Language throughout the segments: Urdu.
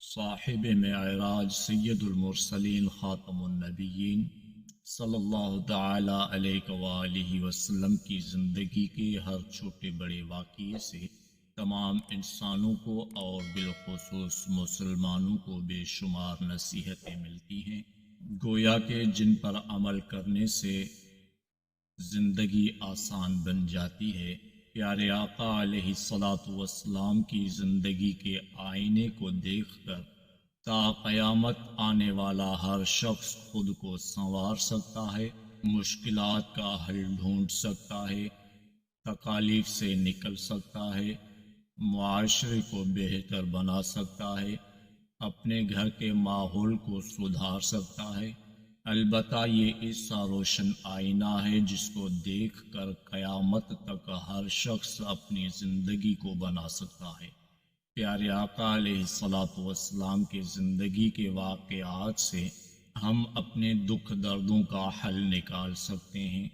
صاحب معراج سید المرسلین خاتم النبیین صلی اللہ تعالی علیہ وآلہ وسلم کی زندگی کے ہر چھوٹے بڑے واقعے سے تمام انسانوں کو اور بالخصوص مسلمانوں کو بے شمار نصیحتیں ملتی ہیں، گویا کہ جن پر عمل کرنے سے زندگی آسان بن جاتی ہے۔ پیارے آقا علیہ الصلاۃ والسلام کی زندگی کے آئینے کو دیکھ کر تا قیامت آنے والا ہر شخص خود کو سنوار سکتا ہے، مشکلات کا حل ڈھونڈ سکتا ہے، تکالیف سے نکل سکتا ہے، معاشرے کو بہتر بنا سکتا ہے، اپنے گھر کے ماحول کو سدھار سکتا ہے۔ البتہ یہ ایسا روشن آئینہ ہے جس کو دیکھ کر قیامت تک ہر شخص اپنی زندگی کو بنا سکتا ہے۔ پیارے آقا علیہ الصلاۃ والسلام کے زندگی کے واقعات سے ہم اپنے دکھ دردوں کا حل نکال سکتے ہیں۔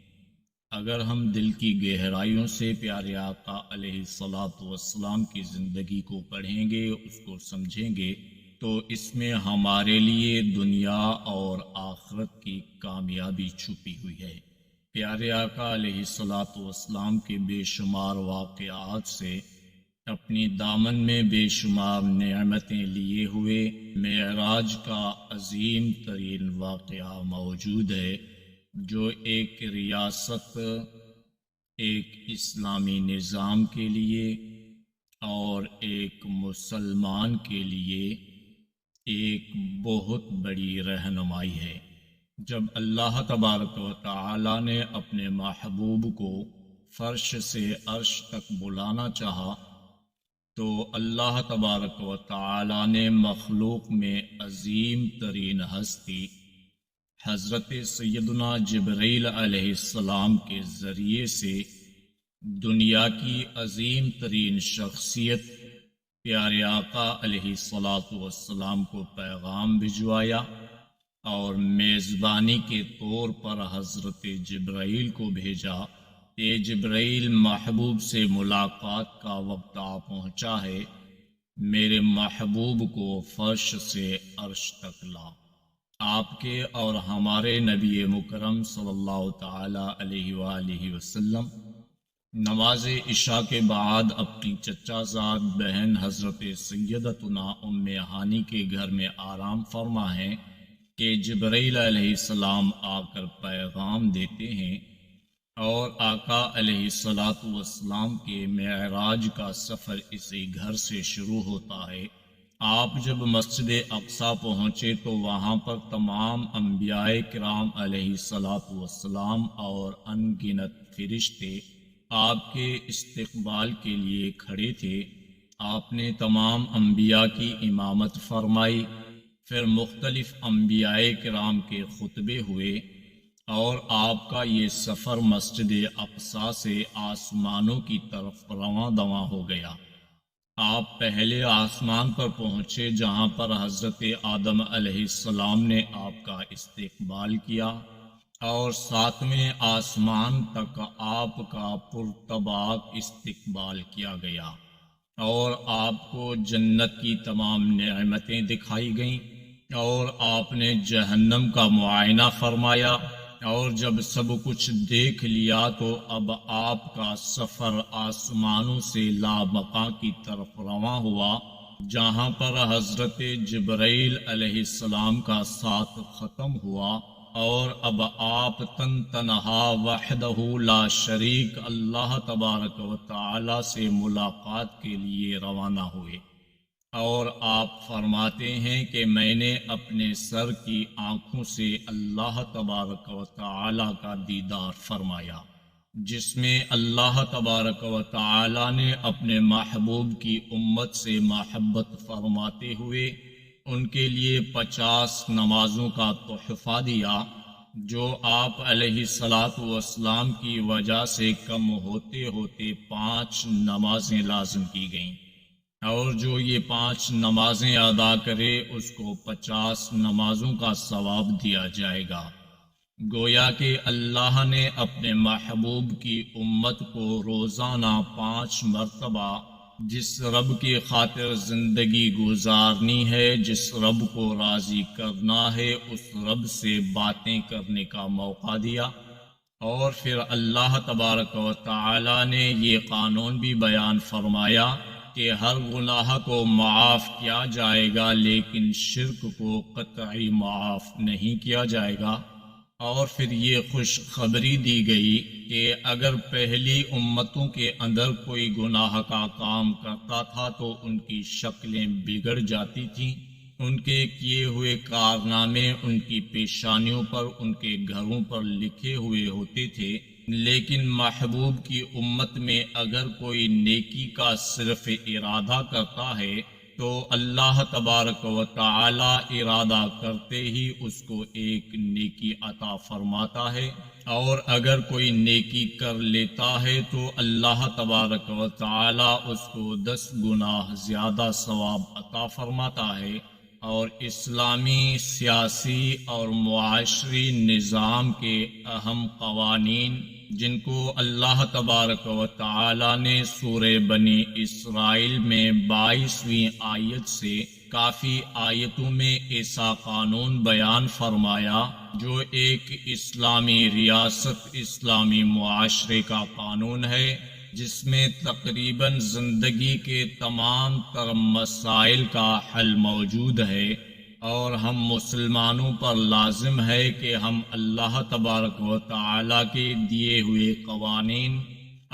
اگر ہم دل کی گہرائیوں سے پیارے آقا علیہ الصلاۃ والسلام کی زندگی کو پڑھیں گے، اس کو سمجھیں گے، تو اس میں ہمارے لیے دنیا اور آخرت کی کامیابی چھپی ہوئی ہے۔ پیارے آقا علیہ الصلاۃ والسلام کے بے شمار واقعات سے اپنی دامن میں بے شمار نعمتیں لیے ہوئے معراج کا عظیم ترین واقعہ موجود ہے، جو ایک ریاست، ایک اسلامی نظام کے لیے اور ایک مسلمان کے لیے ایک بہت بڑی رہنمائی ہے۔ جب اللہ تبارک و تعالی نے اپنے محبوب کو فرش سے عرش تک بلانا چاہا تو اللہ تبارک و تعالی نے مخلوق میں عظیم ترین ہستی حضرت سیدنا جبرائیل علیہ السلام کے ذریعے سے دنیا کی عظیم ترین شخصیت پیارے آقا علیہ الصلاۃ والسلام کو پیغام بھجوایا، اور میزبانی کے طور پر حضرت جبرائیل کو بھیجا کہ جبرائیل، محبوب سے ملاقات کا وقت آ پہنچا ہے، میرے محبوب کو فرش سے عرش تک لا۔ آپ کے اور ہمارے نبی مکرم صلی اللہ تعالی علیہ وآلہ وسلم نماز عشاء کے بعد اپنی چچا زاد بہن حضرت سیدتنا ام ہانی کے گھر میں آرام فرما ہیں کہ جبرائیل علیہ السلام آ کر پیغام دیتے ہیں، اور آقا علیہ الصلاۃ والسلام کے معراج کا سفر اسی گھر سے شروع ہوتا ہے۔ آپ جب مسجد اقصی پہنچے تو وہاں پر تمام انبیاء کرام علیہ الصلاۃ والسلام اور ان گنت فرشتے آپ کے استقبال کے لیے کھڑے تھے۔ آپ نے تمام انبیاء کی امامت فرمائی، پھر مختلف انبیاء کرام کے خطبے ہوئے، اور آپ کا یہ سفر مسجد اقصی سے آسمانوں کی طرف رواں دواں ہو گیا۔ آپ پہلے آسمان پر پہنچے جہاں پر حضرت آدم علیہ السلام نے آپ کا استقبال کیا، اور ساتویں آسمان تک آپ کا پرتباک استقبال کیا گیا، اور آپ کو جنت کی تمام نعمتیں دکھائی گئیں، اور آپ نے جہنم کا معائنہ فرمایا، اور جب سب کچھ دیکھ لیا تو اب آپ کا سفر آسمانوں سے لامکاں کی طرف رواں ہوا، جہاں پر حضرت جبرائیل علیہ السلام کا ساتھ ختم ہوا، اور اب آپ تن تنہا وحدہ لا شریک اللہ تبارک و تعالی سے ملاقات کے لیے روانہ ہوئے۔ اور آپ فرماتے ہیں کہ میں نے اپنے سر کی آنکھوں سے اللہ تبارک و تعالی کا دیدار فرمایا، جس میں اللہ تبارک و تعالی نے اپنے محبوب کی امت سے محبت فرماتے ہوئے ان کے لیے 50 نمازوں کا تحفہ دیا، جو آپ علیہ الصلاۃ والسلام کی وجہ سے کم ہوتے ہوتے 5 نمازیں لازم کی گئیں، اور جو یہ 5 نمازیں ادا کرے اس کو 50 نمازوں کا ثواب دیا جائے گا۔ گویا کہ اللہ نے اپنے محبوب کی امت کو روزانہ 5 مرتبہ جس رب کی خاطر زندگی گزارنی ہے، جس رب کو راضی کرنا ہے، اس رب سے باتیں کرنے کا موقع دیا۔ اور پھر اللہ تبارک و تعالی نے یہ قانون بھی بیان فرمایا کہ ہر گناہ کو معاف کیا جائے گا، لیکن شرک کو قطعی معاف نہیں کیا جائے گا۔ اور پھر یہ خوشخبری دی گئی کہ اگر پہلی امتوں کے اندر کوئی گناہ کا کام کرتا تھا تو ان کی شکلیں بگڑ جاتی تھیں، ان کے کیے ہوئے کارنامے ان کی پیشانیوں پر، ان کے گھروں پر لکھے ہوئے ہوتے تھے، لیکن محبوب کی امت میں اگر کوئی نیکی کا صرف ارادہ کرتا ہے تو اللہ تبارک و تعالی ارادہ کرتے ہی اس کو ایک نیکی عطا فرماتا ہے، اور اگر کوئی نیکی کر لیتا ہے تو اللہ تبارک و تعالی اس کو 10 گنا زیادہ ثواب عطا فرماتا ہے۔ اور اسلامی سیاسی اور معاشری نظام کے اہم قوانین جن کو اللہ تبارک و تعالی نے سورہ بنی اسرائیل میں 22ویں آیت سے کافی آیتوں میں ایسا قانون بیان فرمایا جو ایک اسلامی ریاست، اسلامی معاشرے کا قانون ہے، جس میں تقریباً زندگی کے تمام تر مسائل کا حل موجود ہے، اور ہم مسلمانوں پر لازم ہے کہ ہم اللہ تبارک و تعالی کے دیے ہوئے قوانین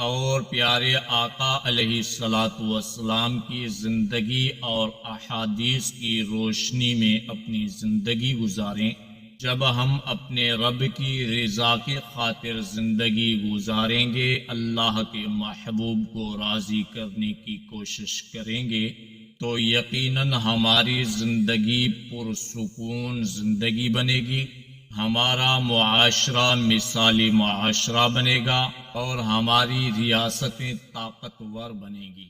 اور پیارے آقا علیہ الصلاۃ والسلام کی زندگی اور احادیث کی روشنی میں اپنی زندگی گزاریں۔ جب ہم اپنے رب کی رضا کی خاطر زندگی گزاریں گے، اللہ کے محبوب کو راضی کرنے کی کوشش کریں گے، تو یقیناً ہماری زندگی پرسکون زندگی بنے گی، ہمارا معاشرہ مثالی معاشرہ بنے گا، اور ہماری ریاستیں طاقتور بنے گی۔